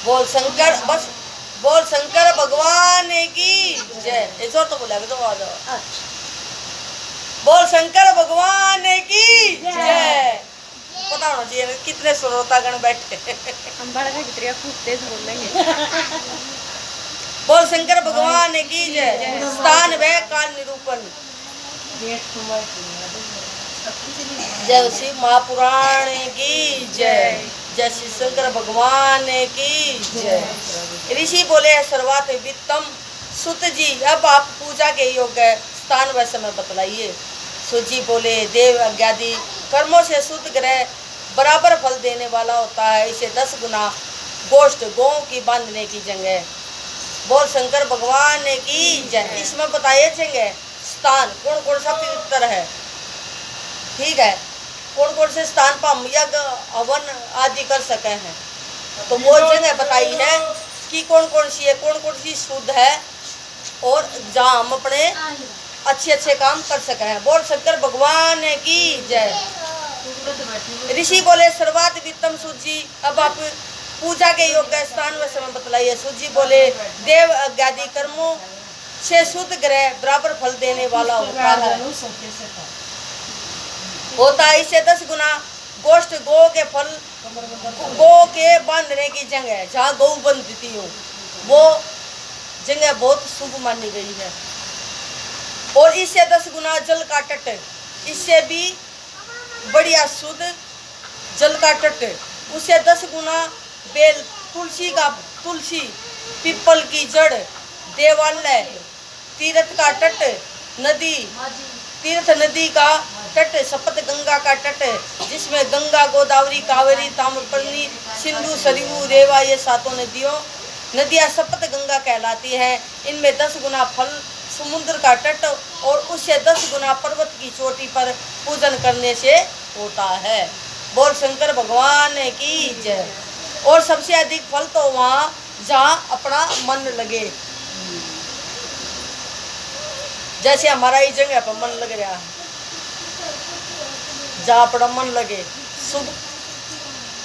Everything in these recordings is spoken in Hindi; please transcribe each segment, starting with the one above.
बोल शंकर बस बोल शंकर भगवान की जय। एक और तो बोला तो आ जाओ। बोल शंकर भगवान की जय। पता होना चाहिए कितने श्रोतागण बैठे। हम बड़ा कितने खूब तेज बोलेंगे। बोल शंकर भगवान की जय। स्थान व काल निरूपण। जय श्री महापुराण की जय। जय श्री शंकर भगवान की जय। ऋषि बोले सर्वात वित्तम सुत जी अब आप पूजा के योग्य स्थान व समय बतलाइए। सुत जी बोले देव अज्ञादि कर्मों से शुद्ध ग्रह बराबर फल देने वाला होता है। इसे 10 गुना गोष्ठ गौ की बांधने की जगह। बोल शंकर भगवान की जय। इसमें बताइए जगह स्थान कौन कौन सा पवित्र है। ठीक है, कौन कौन से स्थान पर हम यज्ञ हवन आदि कर सके हैं, तो वो जगह बताई है कि कौन कौन सी है, कौन कौन सी शुद्ध है और जहाँ हम अपने अच्छे अच्छे काम कर सके हैं। बोल शंकर भगवान की जय। ऋषि बोले सर्वात वित्तम सूजी अब आप पूजा के योग्य स्थान व समय बतलाइए। सूजी बोले देव अज्ञादि कर्मों से शुद्ध ग्रह बराबर फल देने वाला होता है। इसे 10 गुना गोष्ठ गौ के फल गौ के बांधने की जगह जहाँ गौ बंधती हो वो जगह बहुत शुभ मानी गई है। और इससे 10 गुना जल का तट, इससे भी बढ़िया शुद्ध जल का तट, उससे 10 गुना बेल तुलसी पीपल की जड़, देवालय, तीर्थ का तट, तीर्थ नदी का तट, सप्त गंगा का तट जिसमें गंगा गोदावरी कावेरी ताम्रपर्णी सिंधु सरयू रेवा ये 7 नदियाँ सप्त गंगा कहलाती है। इनमें 10 गुना फल समुद्र का तट और उससे 10 गुना पर्वत की चोटी पर पूजन करने से होता है। बोल शंकर भगवान की जय। और सबसे अधिक फल तो वहाँ जहाँ अपना मन लगे, जैसे हमारा ही जगह पर मन लग रहा है, जहाँ अपना मन लगे, शुभ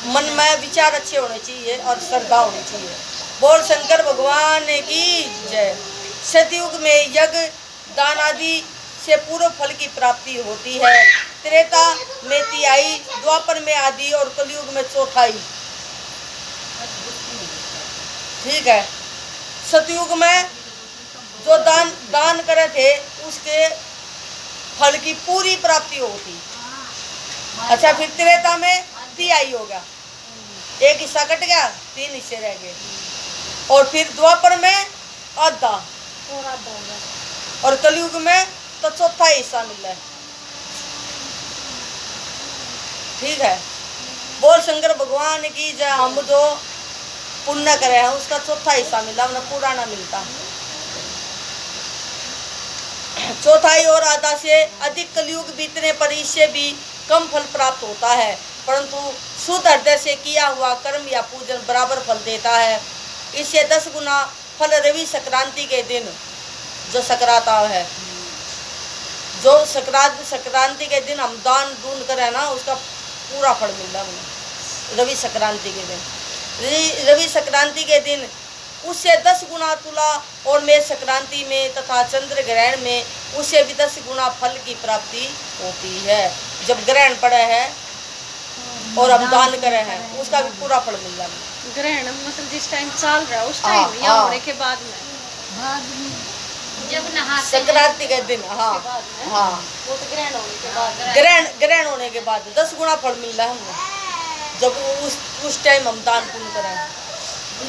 मन में विचार अच्छे होने चाहिए और श्रद्धा होनी चाहिए। बोल शंकर भगवान की जय। सतयुग में यज्ञ दान आदि से पूर्व फल की प्राप्ति होती है। त्रेता में तिहाई, द्वापर में आदि और कलयुग में चौथाई। ठीक है, सतयुग में जो दान करे थे उसके फल की पूरी प्राप्ति होती। अच्छा, फिर त्रेता में तिहाई हो गया, एक हिस्सा कट गया, 3 हिस्से रह गए। और फिर द्वापर में आधा और कलयुग में तो चौथा हिस्सा मिला है। ठीक है, बोल शंकर भगवान की जय। हम जो पुण्य करे हैं उसका चौथा हिस्सा मिला, हमने पूरा ना मिलता। चौथाई और आधा से अधिक कलयुग बीतने पर इससे भी कम फल प्राप्त होता है, परंतु शुद्ध हृदय से किया हुआ कर्म या पूजन बराबर फल देता है। इससे 10 गुना फल रवि संक्रांति के दिन जो सकराता है, जो संक्रांति के दिन हम दान दून करें ना उसका पूरा फल मिलता है। रवि संक्रांति के दिन, रवि संक्रांति के दिन उससे 10 गुना तुला और मेष संक्रांति में तथा चंद्र ग्रहण में उससे भी 10 गुना फल की प्राप्ति होती है। जब ग्रहण पड़े है और हम दान करे हैं उसका भी पूरा फल मिल रहा है। ग्रहण मतलब जिस टाइम चल रहा है उस टाइम या होने के बाद में जब नहाते संक्रांति के दिन। हाँ हाँ, वो तो ग्रहण होने के बाद, ग्रहण होने के बाद 10 गुना फल मिल रहा है हमें जब उस टाइम हम दान पुण्य करें।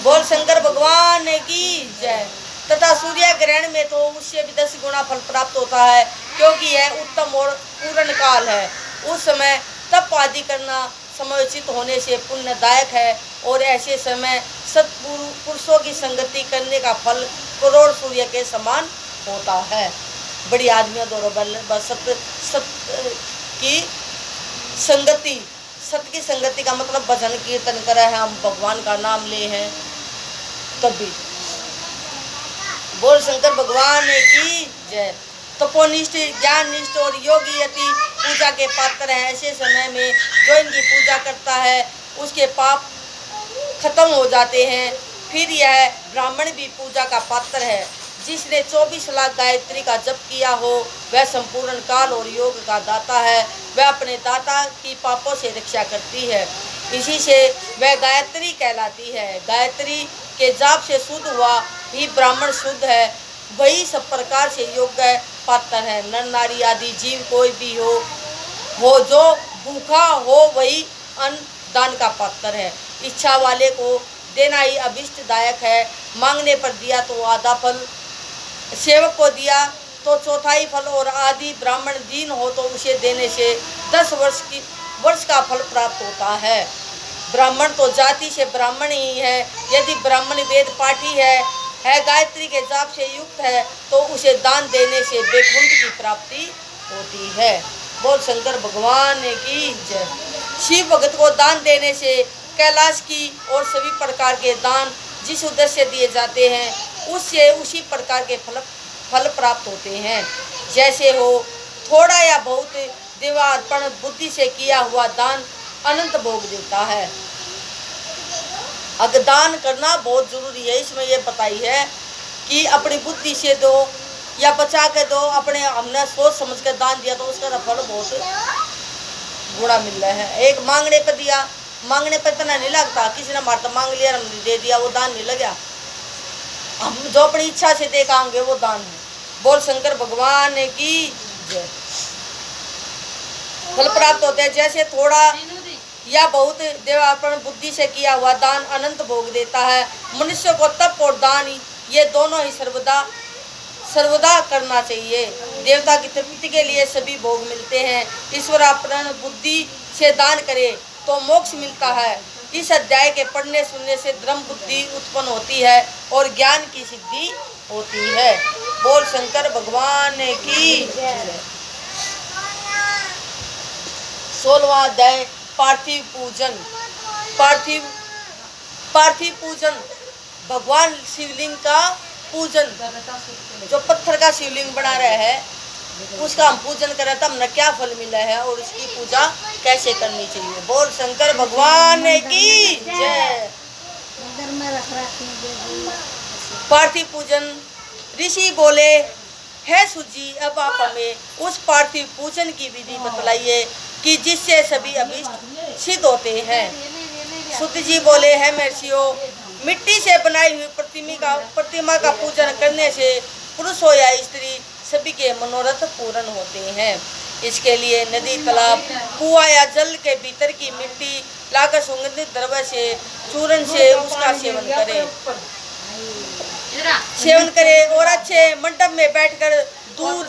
बोल शंकर भगवान की जय। तथा सूर्य ग्रहण में तो उससे भी 10 गुना फल प्राप्त होता है, क्योंकि यह उत्तम और पूर्ण काल है। उस समय तप आदि करना समयोचित होने से पुण्यदायक है और ऐसे समय सत्पुरुषों की संगति करने का फल करोड़ सूर्य के समान होता है। बड़ी आदमियों द्वारा सत की संगति, सत्य की संगति का मतलब भजन कीर्तन करे हैं, हम भगवान का नाम ले हैं तभी। बोल शंकर भगवान की जय। तपोनिष्ठ, ज्ञाननिष्ठ और योगी यति पूजा के पात्र हैं। ऐसे समय में जो इनकी पूजा करता है उसके पाप खत्म हो जाते हैं। फिर यह ब्राह्मण भी पूजा का पात्र है। जिसने 24 लाख गायत्री का जप किया हो वह संपूर्ण काल और योग का दाता है। वह अपने दाता की पापों से रक्षा करती है, इसी से वह गायत्री कहलाती है। गायत्री के जाप से शुद्ध हुआ ही ब्राह्मण शुद्ध है, वही सब प्रकार से योग्य पात्र है। नर नारी आदि जीव कोई भी हो जो भूखा हो वही अन्न दान का पात्र है। इच्छा वाले को देना ही अभिष्टदायक है। मांगने पर दिया तो आधा फल, सेवक को दिया तो चौथाई फल, और आदि ब्राह्मण दीन हो तो उसे देने से 10 वर्ष का फल प्राप्त होता है। ब्राह्मण तो जाति से ब्राह्मण ही है। यदि ब्राह्मण वेद पाठी है गायत्री के जाप से युक्त है तो उसे दान देने से वैकुंठ की प्राप्ति होती है। बोल शंकर भगवान की जय। शिव भगत को दान देने से कैलाश की और सभी प्रकार के दान जिस उद्देश्य दिए जाते हैं उससे उसी प्रकार के फल प्राप्त होते हैं। जैसे हो थोड़ा या बहुत देवार्पण बुद्धि से किया हुआ दान अनंत भोग देता है। अगर दान करना बहुत जरूरी है, इसमें ये बताई है कि अपनी बुद्धि से दो या बचा के दो। अपने हमने सोच समझ कर दान दिया तो उसका फल बहुत गुणा मिल रहा है। एक मांगने पर दिया, मांगने पर इतना नहीं लगता, किसी ने मारता मांग लिया हमने दे दिया, वो दान नहीं लगा। हम जो अपनी इच्छा से दे खाएंगे वो दान है। बोल शंकर भगवान की जय। फल प्राप्त होते हैं। जैसे थोड़ा या बहुत देवार्पण बुद्धि से किया हुआ दान अनंत भोग देता है। मनुष्य को तप और दान ये दोनों ही सर्वदा करना चाहिए। देवता की तृप्ति के लिए सभी भोग मिलते हैं। ईश्वरार्पण बुद्धि से दान करे तो मोक्ष मिलता है। इस अध्याय के पढ़ने सुनने से धर्म बुद्धि उत्पन्न होती है और ज्ञान की सिद्धि होती है। बोल शंकर भगवान की जय। 16वां अध्याय पार्थिव पूजन। पार्थिव पूजन भगवान शिवलिंग का पूजन, जो पत्थर का शिवलिंग बना रहे हैं उसका हम पूजन करें तो हमें क्या फल मिला है और उसकी पूजा कैसे करनी चाहिए। बोल शंकर भगवान की जय। पार्थिव पूजन। ऋषि बोले, है सुजी अब आप हमें उस पार्थिव पूजन की विधि बतलाइए कि जिससे सभी अभिष्ट सिद्ध होते हैं। सुत जी बोले, है महर्षियों, मिट्टी से बनाई हुई प्रतिमा का पूजन करने से पुरुष हो या स्त्री सभी के मनोरथ पूर्ण होते हैं। इसके लिए नदी, तालाब, कुआं या जल के भीतर की मिट्टी लाकर सुगंधित द्रव्य से चूर्ण से उसका सेवन करे और अच्छे मंडप में बैठकर दूध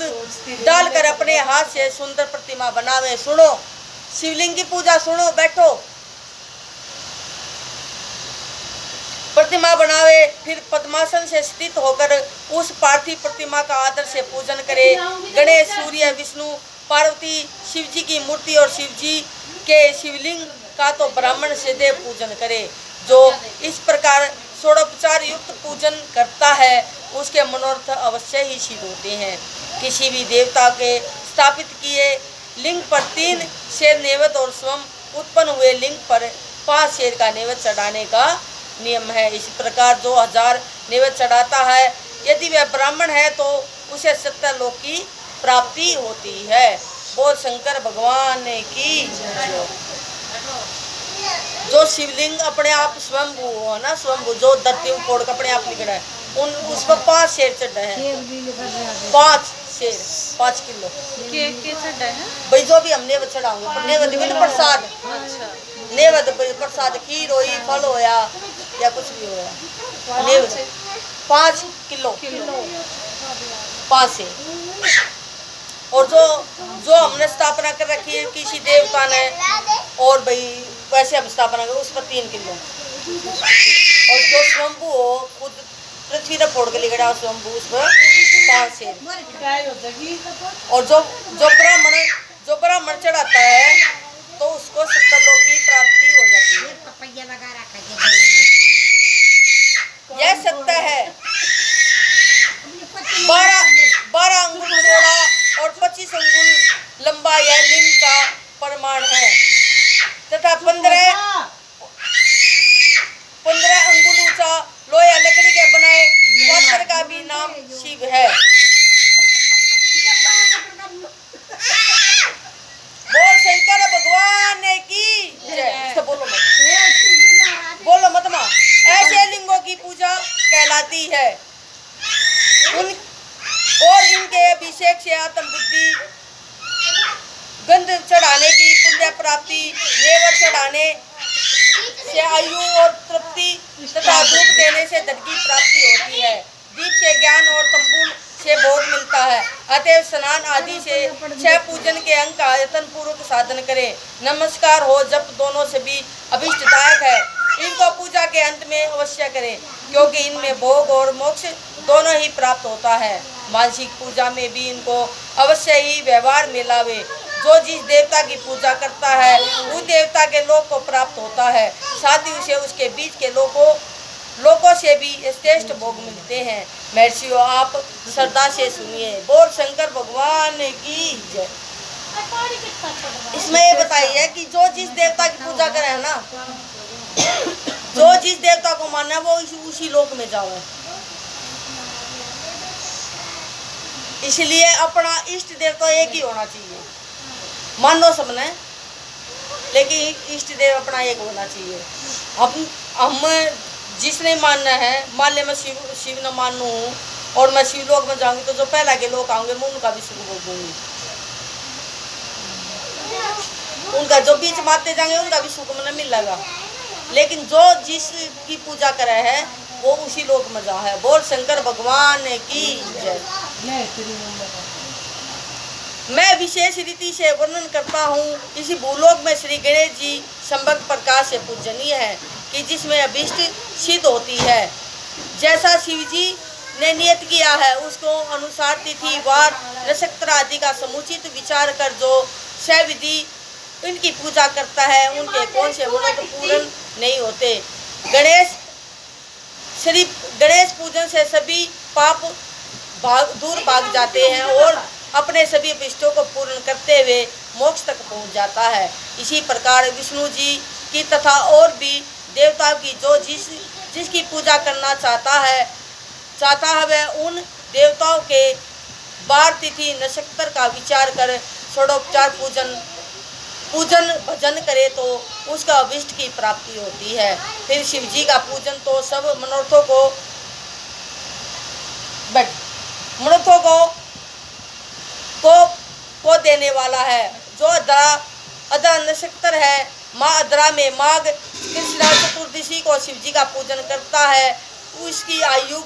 डालकर अपने हाथ से सुंदर प्रतिमा बनावे। सुनो शिवलिंग की पूजा, सुनो बैठो। प्रतिमा बनावे, फिर पद्मासन से स्थित होकर उस पार्थिव प्रतिमा का आदर से पूजन करे। गणेश, सूर्य, विष्णु, पार्वती, शिव जी की मूर्ति और शिव जी के शिवलिंग का तो ब्राह्मण सदैव पूजन करे। जो इस प्रकार षोडोपचार युक्त पूजन करता है उसके मनोरथ अवश्य ही सिद्ध होते हैं। किसी भी देवता के स्थापित किए लिंग पर 3 शेर नैवेद्य और स्वयं उत्पन्न हुए लिंग पर 5 शेर का नैवेद्य चढ़ाने का नियम है। इसी प्रकार जो 1000 नैवेद्य चढ़ाता है यदि वह ब्राह्मण है तो उसे 70 लोक की प्राप्ति होती है। बोल शंकर भगवान की जय। जो शिवलिंग अपने आप स्वयंभू हो ना, स्वयंभू जो धरती में फोड़ अपने आप निकला है उस पर 5 शेर चढ़े हैं। 5 शेर 5 किलो के चढ़े हैं भाई। जो भी हम नैवेद्य चढ़ाओगे नैवेद्य तो प्रसाद, नैवेद्य प्रसाद खीर हो, फल होया या कुछ भी होया, नैवेद्य 5 किलो 5 शेर। और जो हमने स्थापना कर रखी है किसी देवता ने और भाई वैसे हम स्थापना कर उस पर 3 किलो। और जो स्वयंभू हो खुद पृथ्वी ने फोड़ के लिखा स्वयंभू उस पर 5 शेर। और जो ब्राह्मण चढ़ाता है तो उसको 70 लोक की प्राप्ति हो जाती है। यह सत्य है। 12 अंगुल चौड़ा और 25 अंगुल लंबा यह लिंग का प्रमाण है तथा की पूजा कहलाती है। और इनके अभिषेक से आत्म बुद्धि, गंध चढ़ाने की पुण्य प्राप्ति, नेवर चढ़ाने से आयु और तृप्ति तथा धूप देने से धन की प्राप्ति होती है। दीप से ज्ञान और तंबूल से भोग मिलता है। अतएव स्नान आदि से 6 पूजन के अंग का यत्न पूर्वक साधन करें। नमस्कार हो जप दोनों से भी अभिष्टदायक है। इनको पूजा के अंत में अवश्य करें, क्योंकि इनमें भोग और मोक्ष दोनों ही प्राप्त होता है। मानसिक पूजा में भी इनको अवश्य ही व्यवहार में लावे। जो जिस देवता की पूजा करता है उस देवता के लोक को प्राप्त होता है, साथ ही उसे उसके बीच के लोकों से भी श्रेष्ठ भोग मिलते हैं। महर्षियों, आप श्रद्धा से सुनिए। बोल शंकर भगवान की जय। इसमें ये बताइए कि जो जिस देवता की पूजा करे है ना, जो जिस देवता को माने वो उसी लोक में जावे। इसलिए अपना इष्ट देव तो एक ही होना चाहिए। मान लो सबने, लेकिन इष्ट देव अपना एक होना चाहिए। हम जिसने मानना है, मान ले मैं शिव न मानू हूँ और मैं शिवलोक में जाऊंगी, तो जो पहला के लोग आऊंगे मैं उनका भी सुख भोगूंगी। उनका जो बीच मारते जाएंगे उनका भी सुख में मिलेगा। लेकिन जो जिसकी पूजा करे है वो उसी लोक में जा है। बोल शंकर भगवान की जय। मैं विशेष रीति से वर्णन करता हूँ। इसी भूलोक में श्री गणेश जी संभक्त प्रकार से पूजनीय है कि जिसमें अभीष्ट सिद्ध होती है। जैसा शिव जी ने नियत किया है उसको अनुसार तिथि, वार, नक्षत्र आदि का समुचित विचार कर जो सविधि इनकी पूजा करता है, उनके कौन से मनोरथ पूर्ण नहीं होते। गणेश पूजन से सभी पाप दूर भाग जाते हैं और अपने सभी अभिष्टों को पूर्ण करते हुए मोक्ष तक पहुंच जाता है। इसी प्रकार विष्णु जी की तथा और भी देवताओं की जो जिसकी पूजा करना चाहता है वह उन देवताओं के वार, तिथि, नक्षत्र का विचार कर षोडोपचार पूजन भजन करे तो उसका अभिष्ट की प्राप्ति होती है। फिर शिव जी का पूजन तो सब मनोरथों को देने वाला है। जो अदरा नक्षत्र है, माँ अदरा में माघ कृष्णा चतुर्दशी को शिव जी का पूजन करता है, उसकी आयु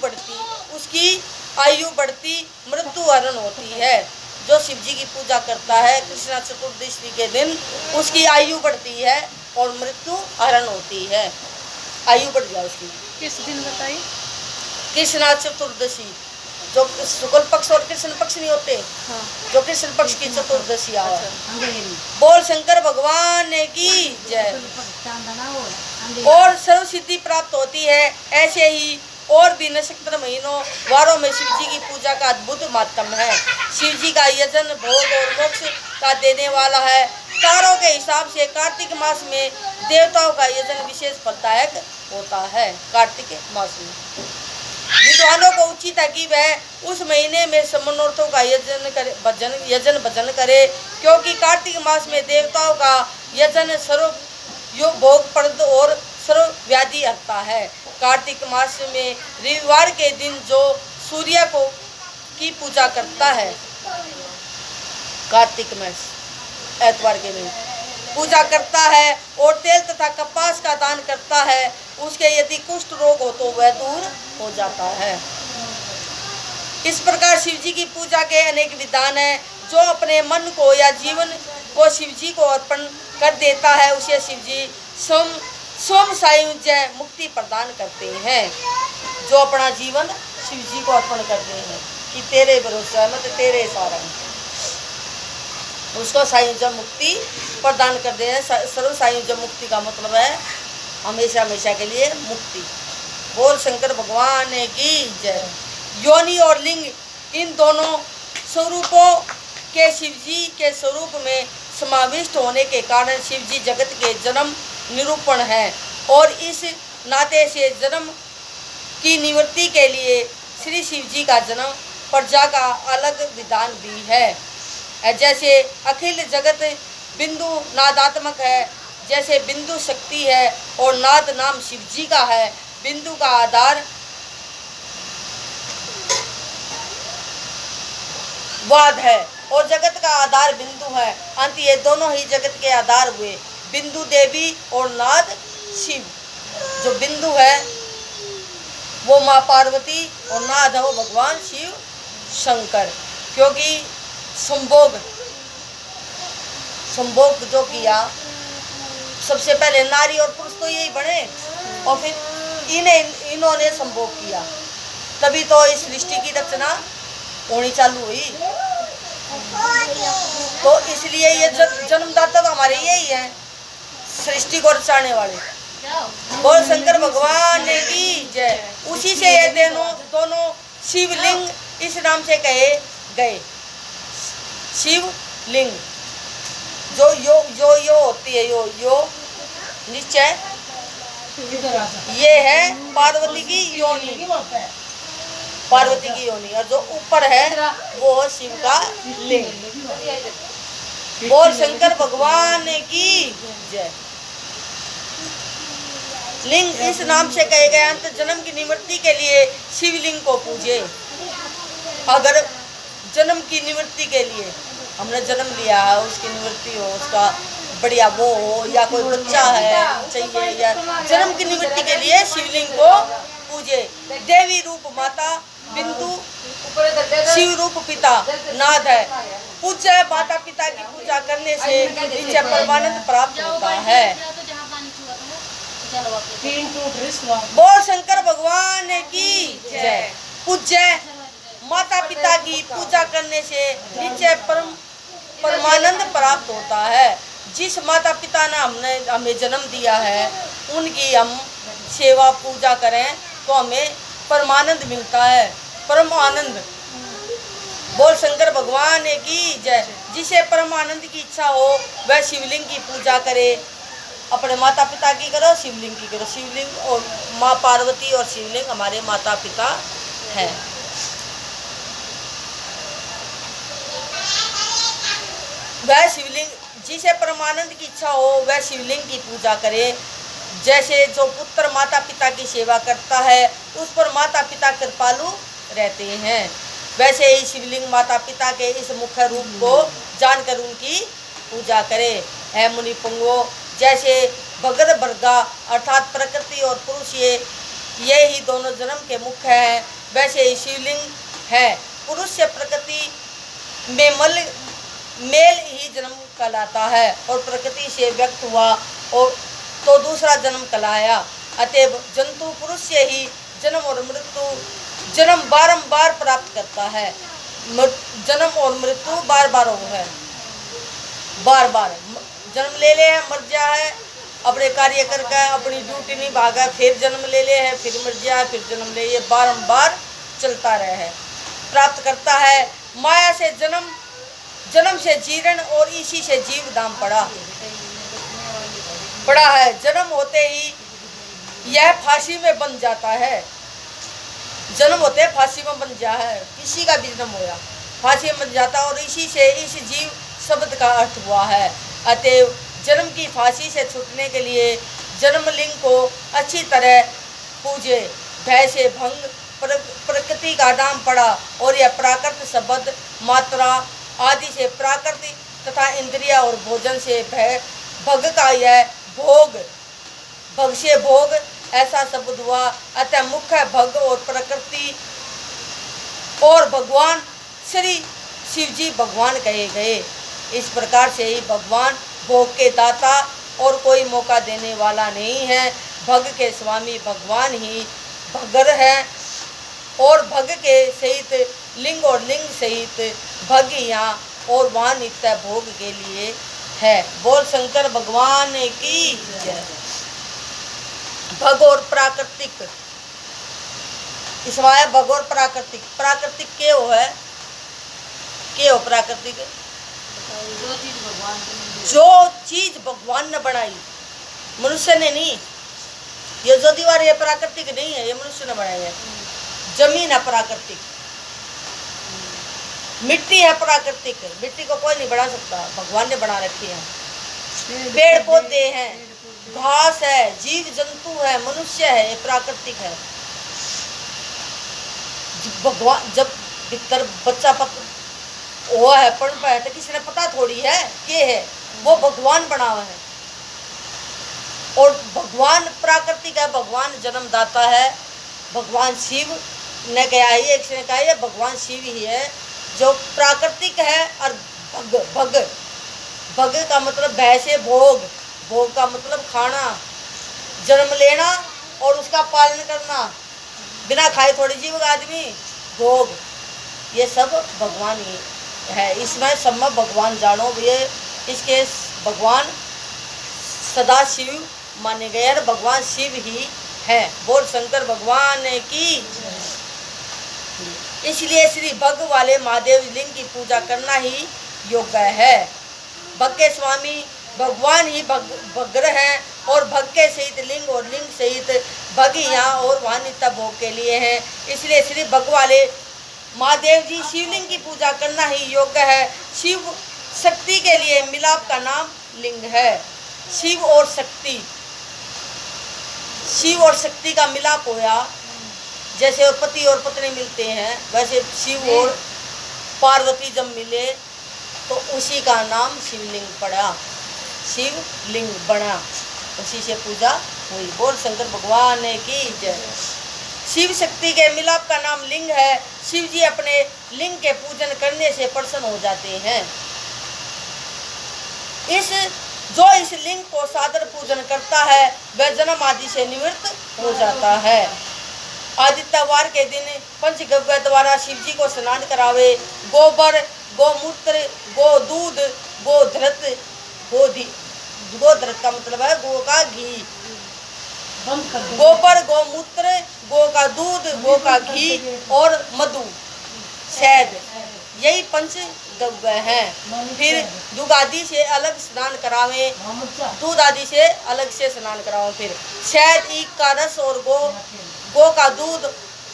बढ़ती मृत्यु हरण होती है। जो शिव जी की पूजा करता है कृष्णा चतुर्दशी के दिन उसकी आयु बढ़ती है और मृत्यु हरण होती है। आयु बढ़ जाए उसकी। किस दिन बताइए? कृष्णा चतुर्दशी, जो शुक्ल पक्ष और कृष्ण पक्ष नहीं होते। हाँ। जो कृष्ण पक्ष की चतुर्दशी आवे। बोल शंकर भगवान की जय। और सर्व सिद्धि प्राप्त होती है। ऐसे ही और भी नक्षत्र, महीनों, वारों में शिव जी की पूजा का अद्भुत माध्यम है। शिव जी का यजन भोग और मोक्ष का देने वाला है। तारों के हिसाब से कार्तिक मास में देवताओं का यजन विशेष फलदायक होता है। कार्तिक मास में विद्वानों को उचित है कि वह उस महीने में मनोरथों का यजन भजन करे, क्योंकि कार्तिक मास में देवताओं का यजन सर्व भोगप्रद और सर्व व्याधि हरता है। कार्तिक मास में रविवार के दिन जो सूर्य की पूजा करता है, कार्तिक मास एतवार के दिन पूजा करता है और तेल तथा कपास का दान करता है, उसके यदि कुष्ठ रोग हो तो वह दूर हो जाता है। इस प्रकार शिव जी की पूजा के अनेक विधान हैं। जो अपने मन को या जीवन को शिव जी को अर्पण कर देता है उसे शिव जी स्वयं सायुज्य मुक्ति प्रदान करते हैं। जो अपना जीवन शिव जी को अर्पण करते हैं कि तेरे भरोसा है, मतलब तेरे सहारा है, उसको सायुज्य मुक्ति प्रदान करते हैं। सर्व सायुज्य मुक्ति का मतलब है हमेशा हमेशा के लिए मुक्ति। बोल शंकर भगवान की जय। योनि और लिंग, इन दोनों स्वरूपों के शिव जी के स्वरूप में समाविष्ट होने के कारण शिव जी जगत के जन्म निरूपण है और इस नाते से जन्म की निवृत्ति के लिए श्री शिव जी का जन्म प्रजा का अलग विधान भी है। जैसे अखिल जगत बिंदु नादात्मक है, जैसे बिंदु शक्ति है और नाद नाम शिव जी का है, बिंदु का आधार वाद है और जगत का आधार बिंदु है। अंत ये दोनों ही जगत के आधार हुए, बिंदु देवी और नाद शिव। जो बिंदु है वो माँ पार्वती और नाद है वो भगवान शिव शंकर। क्योंकि संभोग जो किया, सबसे पहले नारी और पुरुष तो यही बने और फिर इन्होंने संभोग किया, तभी तो इस सृष्टि की रचना होनी चालू हुई। तो इसलिए ये जन्मदाता तो हमारे यही है, सृष्टि को रचाने वाले। बोल शंकर भगवान की जय। उसी से ये दोनों शिवलिंग इस नाम से कहे गए। शिवलिंग जो यो होती है, यो निश्चय, ये है पार्वती की योनि, पार्वती की योनि, और जो ऊपर है वो शिव का लिंग। बोल शंकर भगवान की जय। लिंग इस नाम से कहे गए। अंत जन्म की निवृत्ति के लिए शिवलिंग को पूजे। अगर जन्म की निवृत्ति के लिए हमने जन्म लिया है, उसकी निवृत्ति हो, उसका बढ़िया वो हो, या कोई बच्चा है चाहिए, या जन्म की निवृत्ति के लिए शिवलिंग को पूजे। देवी रूप माता बिंदु, शिव रूप पिता नाद है। पूज्य माता पिता की पूजा करने से नीचे परमानंद प्राप्त होता है। बोल शंकर भगवान की जय। पूज्य माता पिता की पूजा करने से नीचे परमानंद प्राप्त होता है। जिस माता पिता ने हमें जन्म दिया है, उनकी हम सेवा पूजा करें तो हमें परमानंद मिलता है, परम आनंद। बोल शंकर भगवान की जय। जिसे परम आनंद की इच्छा हो वह शिवलिंग की पूजा करे। अपने माता पिता की करो, शिवलिंग की करो। शिवलिंग और माँ पार्वती और शिवलिंग हमारे माता पिता हैं। वह शिवलिंग, जिसे परमानंद की इच्छा हो वह शिवलिंग की पूजा करे। जैसे जो पुत्र माता पिता की सेवा करता है उस पर माता पिता कृपालु रहते हैं, वैसे ही शिवलिंग माता पिता के इस मुख्य रूप को जानकर उनकी पूजा करे। है मुनि पुंगो, जैसे भगर वर्गा अर्थात प्रकृति और पुरुष ये ही दोनों जन्म के मुख्य हैं, वैसे ही शिवलिंग है। पुरुष से प्रकृति में मेल ही जन्म कहलाता है और प्रकृति से व्यक्त हुआ और तो दूसरा जन्म कहलाया। अतएव जंतु पुरुष से ही जन्म और मृत्यु जन्म बारंबार प्राप्त करता है। जन्म और मृत्यु बार बार हो है, बार बार जन्म ले ले है, मर जा है, अपने कार्य करके अपनी ड्यूटी नहीं भागा, फिर जन्म ले ले है, फिर मर जा है, फिर जन्म ले, ये बारंबार चलता रहे है, प्राप्त करता है। माया से जन्म से जीर्ण और इसी से जीव दाम पड़ा है। जन्म होते ही यह फांसी में बन जाता है। जन्म होते फांसी में बन जा है, किसी का भी जन्म होया फांसी में बन जाता और इसी से इस जीव शब्द का अर्थ हुआ है। अतएव जन्म की फांसी से छूटने के लिए जन्मलिंग को अच्छी तरह पूजे। भय से भंग प्रकृति का नाम पड़ा और यह प्राकृत शब्द मात्रा आदि से प्राकृतिक तथा इंद्रिया और भोजन से भग का यह भग से भोग ऐसा शब्द हुआ। अतः मुख्य भग और प्रकृति और भगवान श्री शिवजी भगवान कहे गए। इस प्रकार से ही भगवान भोग के दाता और कोई मौका देने वाला नहीं है। भग के स्वामी भगवान ही भगर है और भग के सहित लिंग और लिंग सहित भग यहाँ और वहाँ नित्य भोग के लिए है। बोल शंकर भगवान की जय। भग और प्राकृतिक, इसमें भग और प्राकृतिक। प्राकृतिक के हो प्राकृतिक? जो चीज भगवान ने बनाई, मनुष्य ने नहीं। ये जो दीवार ये प्राकृतिक नहीं है, ये मनुष्य ने बनाई है। जमीन है प्राकृतिक, मिट्टी है प्राकृतिक, मिट्टी को कोई नहीं बना सकता, भगवान ने बना रखी है। पेड़ पौधे हैं, घास है, जीव जंतु है, मनुष्य है, ये प्राकृतिक है। भगवान जब भीतर बच्चा वो है पढ़ पाए तो किसी ने पता थोड़ी है के है, वो भगवान बना हुआ है। और भगवान प्राकृतिक है, भगवान जन्मदाता है, भगवान शिव ने कहा ही, एक ने कहा है भगवान शिव ही है जो प्राकृतिक है। और भग का मतलब भय से भोग, भोग का मतलब खाना, जन्म लेना और उसका पालन करना, बिना खाए थोड़ी जीवेगा आदमी, भोग, ये सब भगवान ही है। इसमें सब में भगवान जानो, ये इसके भगवान सदा शिव माने गए और भगवान शिव ही है। बोल शंकर भगवान की। इसलिए श्री भग वाले महादेव लिंग की पूजा करना ही योग्य है। भग के स्वामी भगवान ही भग्र हैं और भग के सहित लिंग और लिंग सहित भग यहाँ और वहाँ नित्य भोग के लिए हैं। इसलिए श्री भग वाले महादेव जी शिवलिंग की पूजा करना ही योग्य है। शिव शक्ति के लिए मिलाप का नाम लिंग है। शिव और शक्ति, शिव और शक्ति का मिलाप होया, जैसे पति और पत्नी मिलते हैं वैसे शिव और पार्वती जब मिले तो उसी का नाम शिवलिंग पड़ा, शिवलिंग बना, उसी से पूजा हुई। बोल शंकर भगवान की जय। शिव शक्ति के मिलाप का नाम लिंग है। शिव जी अपने लिंग के पूजन करने से प्रसन्न हो जाते हैं। इस लिंग को सादर पूजन करता है वह जन्म आदि से निवृत्त हो जाता है। आदित्यवार के दिन पंचगव्य द्वारा शिव जी को स्नान करावे। गोबर, गोमूत्र, गोदूध, गोधृत, गोधृत का मतलब है गो का घी, गोबर, गोमूत्र, गो का दूध, गो का घी और मधु, शहद, यही पंच गव्य हैं। फिर दूध आदि से अलग स्नान करावे, दूध आदि से अलग से स्नान करावे। फिर शहद, ईख का रस और गो का दूध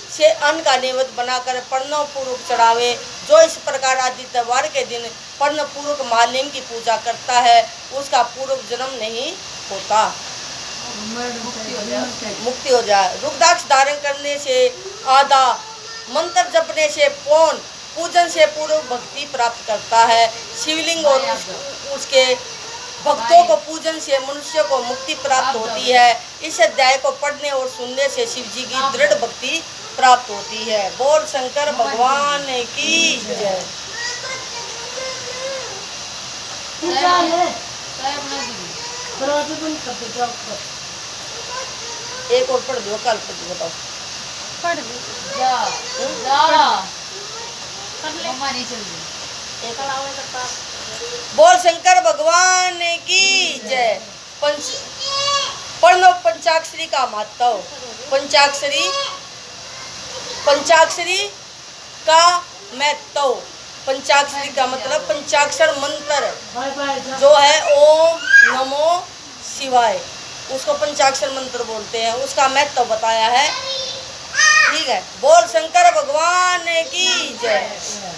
से अन्न का नैवेद्य बनाकर प्रणव पूर्वक चढ़ावे। जो इस प्रकार आदित्यवार के दिन प्रणव पूर्वक महालिंग की पूजा करता है उसका पूर्व जन्म नहीं होता, मुक्ति हो जाए। रुद्राक्ष धारण करने से आधा, मंत्र जपने से पौन, पूजन से पूर्व भक्ति प्राप्त करता है। शिवलिंग और उसके भक्तों को पूजन से मनुष्य को मुक्ति प्राप्त होती है। इस अध्याय को पढ़ने और सुनने से शिव जी की दृढ़ भक्ति प्राप्त होती है। बोल शंकर भगवान की जय। एक और पढ़ दो, कल पढ़ दो, बताओ। पढ़ बोल शंकर भगवान की जय। प्रणव पंचाक्षरी का महत्व। पंचाक्षरी का महत्व। पंचाक्षरी का मतलब पंचाक्षर मंत्र जो है ओम नमो शिवाय, उसको पंचाक्षर मंत्र बोलते हैं, उसका महत्व बताया है। ठीक है, बोल शंकर भगवान की जय।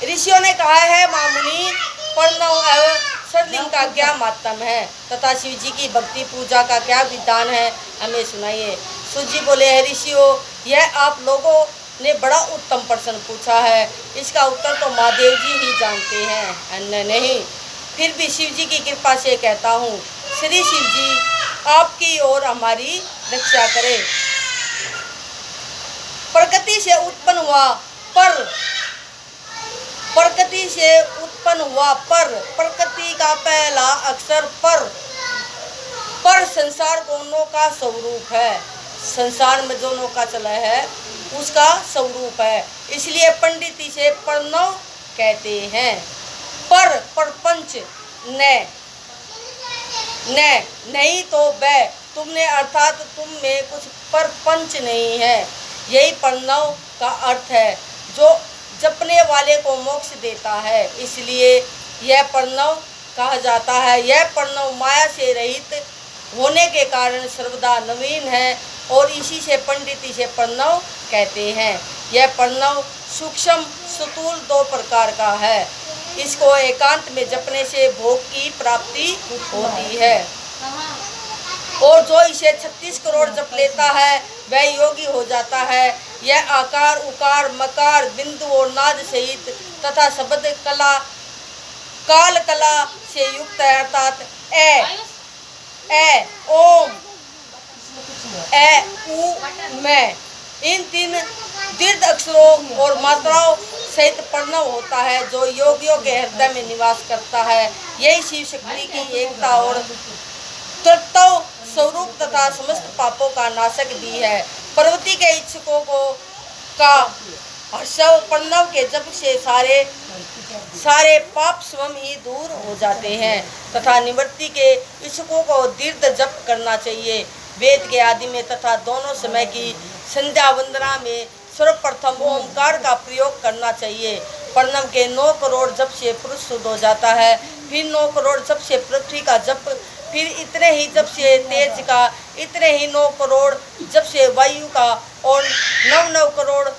ऋषियों ने कहा है मामुनि प्रणव एवं सरलिंग का क्या महत्व है तथा शिव जी की भक्ति पूजा का क्या विधान है, हमें सुनाइए। सूत जी बोले है ऋषियों, यह आप लोगों ने बड़ा उत्तम प्रश्न पूछा है। इसका उत्तर तो महादेव जी ही जानते हैं, अन्य नहीं। फिर भी शिव जी की कृपा से कहता हूँ, श्री शिव जी आपकी और हमारी रक्षा करे। प्रकृति से उत्पन्न हुआ पर, प्रकृति से उत्पन्न हुआ पर, प्रकृति का पहला अक्षर पर संसार दोनों का स्वरूप है। संसार में दोनों का चला है उसका स्वरूप है, इसलिए पंडिती से प्रणव कहते हैं। पर प्रपंच न नहीं तो वह तुमने, अर्थात तुम में कुछ परपंच नहीं है, यही प्रणव का अर्थ है जो जपने वाले को मोक्ष देता है, इसलिए यह प्रणव कहा जाता है। यह प्रणव माया से रहित होने के कारण सर्वदा नवीन है और इसी से पंडिती से प्रणव कहते हैं। यह प्रणव सूक्ष्म स्थूल दो प्रकार का है। इसको एकांत में जपने से भोग की प्राप्ति होती है। और जो इसे 36 करोड़ जप लेता है वह योगी हो जाता है। यह आकार, उकार, मकार, बिंदु और नाद सहित तथा शब्द कला, काल कला से युक्त है, अर्थात ए, ओम, ए, उ, मैं, इन 3 दीर्घ अक्षरों और मात्राओं सहित प्रणव होता है जो योगियों के हृदय में निवास करता है। यही शिव शक्ति की एकता और तत्व स्वरूप तथा समस्त पापों का नाशक भी है। पार्वती के इच्छुकों का हर्षव प्रणव के जप से सारे पाप स्वयं ही दूर हो जाते हैं तथा निवृत्ति के इच्छुकों को दीर्घ जप करना चाहिए। वेद के आदि में तथा दोनों समय की संध्या वंदना में सर्वप्रथम ओमकार का प्रयोग करना चाहिए। प्रणव के 9 करोड़ जप से पुरुष शुद्ध हो जाता है, फिर 9 करोड़ जप से पृथ्वी का जप, फिर इतने ही जप से तेज का, इतने ही 9 करोड़ जप से वायु का और 9 करोड़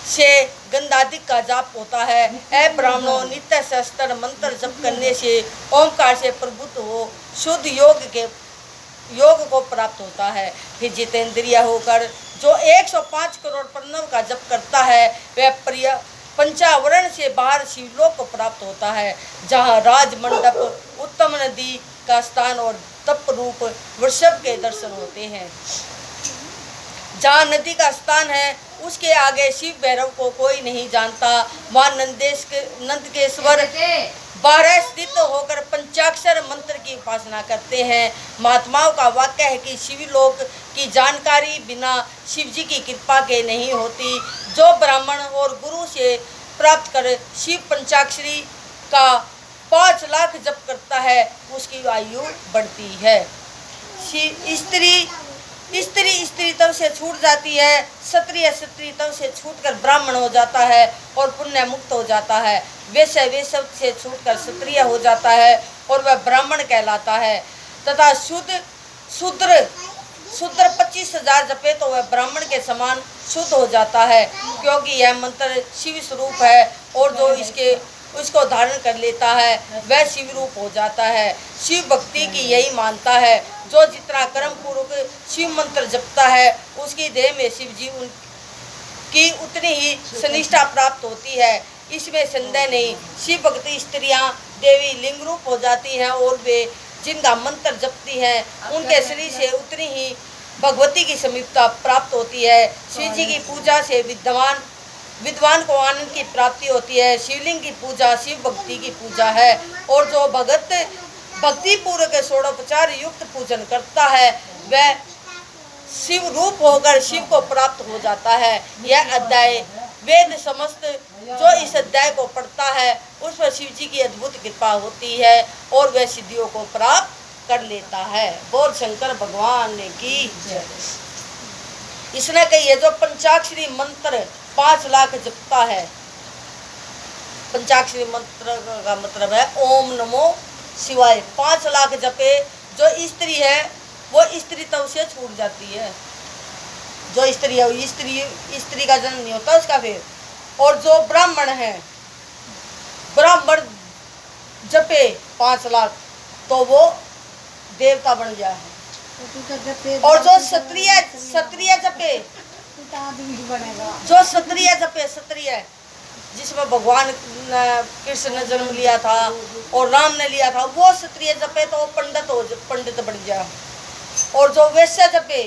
से गंधाधिक का जाप होता है। ऐ ब्राह्मणों, नित्य सहस्त्र मंत्र जप करने से ओमकार से प्रभुत्व हो शुद्ध योग को प्राप्त होता है। फिर जितेंद्रिय होकर जो 105 करोड़ प्रणव का जप करता है वह पंचावरण से बाहर शिवलोक को प्राप्त होता है, जहाँ राजमंडप, उत्तम नदी का स्थान और तप रूप वृषभ के दर्शन होते हैं। जहाँ नदी का स्थान है उसके आगे शिव भैरव को कोई नहीं जानता। वहाँ नंदकेश्वर 12 स्थित होकर पंचाक्षर मंत्र की उपासना करते हैं। महात्माओं का वाक्य है कि शिवलोक की जानकारी बिना शिवजी की कृपा के नहीं होती। जो ब्राह्मण और गुरु से प्राप्त कर शिव पंचाक्षरी का 5 लाख जप करता है उसकी आयु बढ़ती है। स्त्री तव से छूट जाती है, क्षत्रिय तव से छूटकर ब्राह्मण हो जाता है और पुण्य मुक्त हो जाता है। वैश्य से छूटकर क्षत्रिय हो जाता है और वह ब्राह्मण कहलाता है तथा शूद्र 25,000 जपे तो वह ब्राह्मण के समान शुद्ध हो जाता है, क्योंकि यह मंत्र शिव स्वरूप है और जो उसको धारण कर लेता है वह शिव रूप हो जाता है। शिव भक्ति की यही मानता है। जो जितना कर्म पूर्वक शिव मंत्र जपता है उसकी देह में शिव जी की उतनी ही सनिष्ठा प्राप्त होती है, इसमें संदेह नहीं। शिव भक्ति स्त्रियां देवी लिंग रूप हो जाती हैं और वे जिनका मंत्र जपती हैं उनके शरीर से उतनी ही भगवती की समीपता प्राप्त होती है। शिव जी की पूजा से विद्वान को आनंद की प्राप्ति होती है। शिवलिंग की पूजा शिव भक्ति की पूजा है और जो भक्ति पूर्वक षोडोपचार युक्त पूजन करता है वह शिव रूप होकर शिव को प्राप्त हो जाता है। यह अध्याय वेद समस्त जो इस अध्याय को पढ़ता है उस पर शिव जी की अद्भुत कृपा होती है और वह सिद्धियों को प्राप्त कर लेता है। बोल शंकर भगवान की जय। इसने कही है जो पंचाक्षरी मंत्र 5 लाख जपता है। पंचाक्षरी मंत्र का मतलब है ओम नमो शिवाय। 5 लाख जपे। जो स्त्री है वो स्त्री तव से छूट जाती है। जो स्त्री है स्त्री का जन्म नहीं होता उसका फिर। और जो ब्राह्मण है, ब्राह्मण जपे 5 लाख तो वो देवता बन गया है। और जो क्षत्रिय जपे, जो क्षत्रिय जपे, क्षत्रिय जिसमें भगवान कृष्ण ने जन्म लिया था और राम ने लिया था, वो क्षत्रिय जपे तो पंडित बन गया। और जो वैश्य जपे,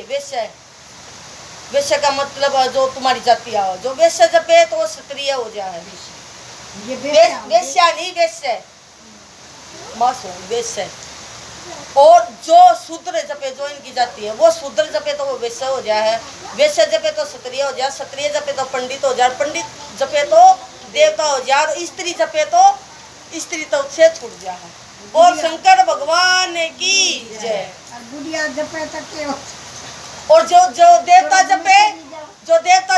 वैश्य का मतलब जो तुम्हारी जाति आओ, जो वैश्य जपे तो वो क्षत्रिय हो जाए। वैश्या नहीं वैश्य वैश्य। और जो शूद्र जपे जो इनकी जाति है वो शूद्र जपे तो वो वैश्य हो जाए। वैश्य जपे तो क्षत्रिय हो जाए, क्षत्रिय जपे तो पंडित हो जाए, पंडित जपे तो देवता हो जाए, और स्त्री जपे तो स्त्री तो से छूट जाए। और शंकर भगवान की जय। और जो देवता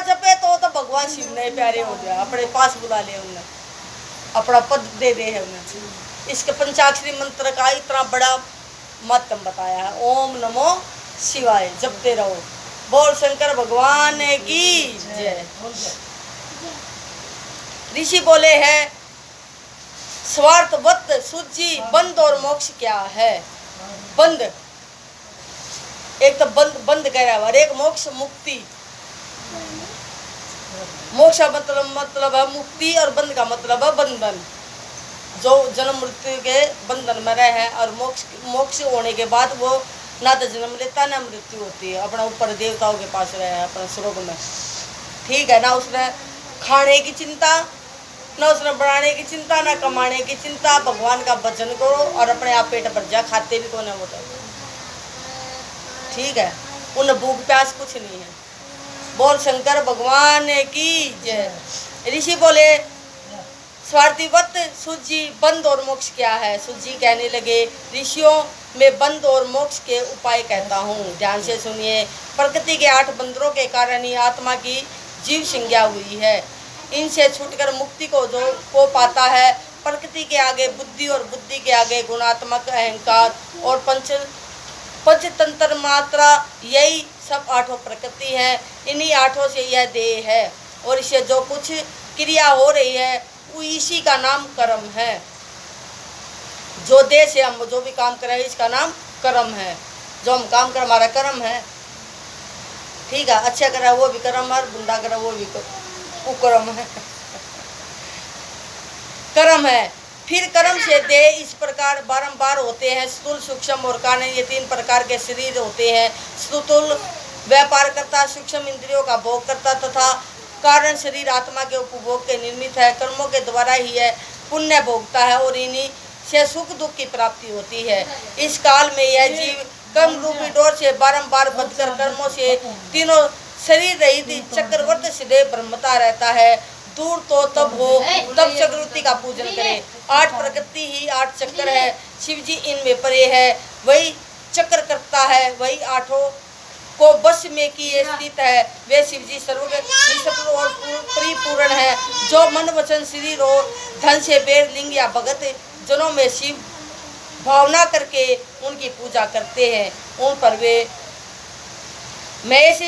जपे तो भगवान शिव ने प्यारे हो जाए, अपने पास बुला ले, उन्हें अपना पद दे दे है उन्हें। इसके पंचाक्षरी मंत्र का इतना बड़ा महत्व बताया है। ओम नमो शिवाय जपते रहो। बोल शंकर भगवान की जय। ऋषि बोले हैं स्वार्थवत सूची बंद और मोक्ष क्या है। बंद एक तो बंद बंद कह रहा है और एक मोक्ष मुक्ति। मोक्ष का मतलब है मुक्ति और बंद का मतलब है बंधन। जो जन्म मृत्यु के बंधन में रहे हैं और मोक्ष होने के बाद वो ना तो जन्म लेता ना मृत्यु होती है, अपना ऊपर देवताओं के पास रहे हैं अपने स्वर्ग में। ठीक है ना, उसने खाने की चिंता ना, उसने बनाने की चिंता ना, कमाने की चिंता। भगवान का भजन करो और अपने आप पेट भर जा, खाते भी कौन है वो तो। ठीक है, उन भूख प्यास कुछ नहीं है। बोल शंकर भगवान की जय। ऋषि बोले स्वार्थिवत सूजी बंद और मोक्ष क्या है। सूजी कहने लगे ऋषियों में बंद और मोक्ष के उपाय कहता हूँ, ध्यान से सुनिए। प्रकृति के 8 बंदरों के कारण ही आत्मा की जीव संज्ञा हुई है। इनसे छूटकर मुक्ति को पाता है। प्रकृति के आगे बुद्धि और बुद्धि के आगे गुणात्मक अहंकार और पंचतंत्र मात्रा, यही सब 8 प्रकृति है। इन्हीं 8 से यह देह है और इसे जो कुछ क्रिया हो रही है वो इसी का नाम कर्म है। जो देह से हम जो भी काम कर रहे हैं इसका नाम कर्म है। जो हम काम कर हमारा कर्म है। ठीक है, अच्छा कर रहा है वो भी कर्म है, बुंदा कर रहा है वो भी कुकर्म है। कर्म है। फिर कर्म से देह इस प्रकार बारंबार होते हैं। स्थूल, सूक्ष्म और कारण, ये 3 प्रकार के शरीर होते हैं। स्थूल व्यापार करता, सूक्ष्म इंद्रियों का भोग करता तथा कारण शरीर आत्मा के उपभोग के निर्मित है। कर्मों के द्वारा ही है पुण्य भोगता है और इन्हीं से सुख दुख की प्राप्ति होती है। इस काल में यह जीव कर्म रूपी डोर से बारंबार बंधकर कर्मों से तीनों शरीर रहित चक्रवर्ती से भ्रमता रहता है। दूर तो तब हो तब चक्रवर्ती का पूजन करे। 8 प्रकृति ही 8 चक्र है। शिव जी इनमें परे है, वही चक्र करता है, वही 8 को बस में किए स्थित है। वे शिव जी सर्व और परिपूर्ण है। जो मन वचन शरीर और धन से बेर लिंग या भगत जनों में शिव भावना करके उनकी पूजा करते हैं, उन पर वे महेश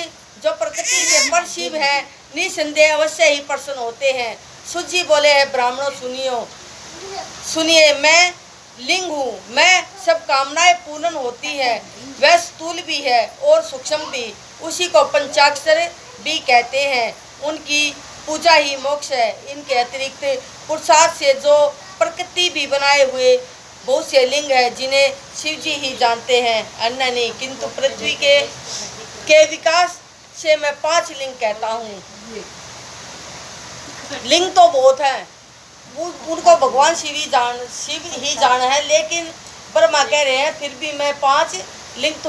जो प्रकृति के पर शिव है निसंदेह अवश्य ही प्रसन्न होते हैं। सूजी बोले है ब्राह्मणों सुनिए, मैं लिंग हूँ, मैं सब कामनाएं पूर्ण होती है। वह स्थूल भी है और सूक्ष्म भी, उसी को पंचाक्षर भी कहते हैं। उनकी पूजा ही मोक्ष है। इनके अतिरिक्त पुरुषार्थ से जो प्रकृति भी बनाए हुए बहुत से लिंग है जिन्हें शिव जी ही जानते हैं, अन्य नहीं। किंतु पृथ्वी के विकास से मैं 5 लिंग कहता हूँ। लिंग तो बहुत है, उनको भगवान शिव ही जान है, लेकिन ब्रह्मा कह रहे हैं फिर भी मैं 5 लिंग तुम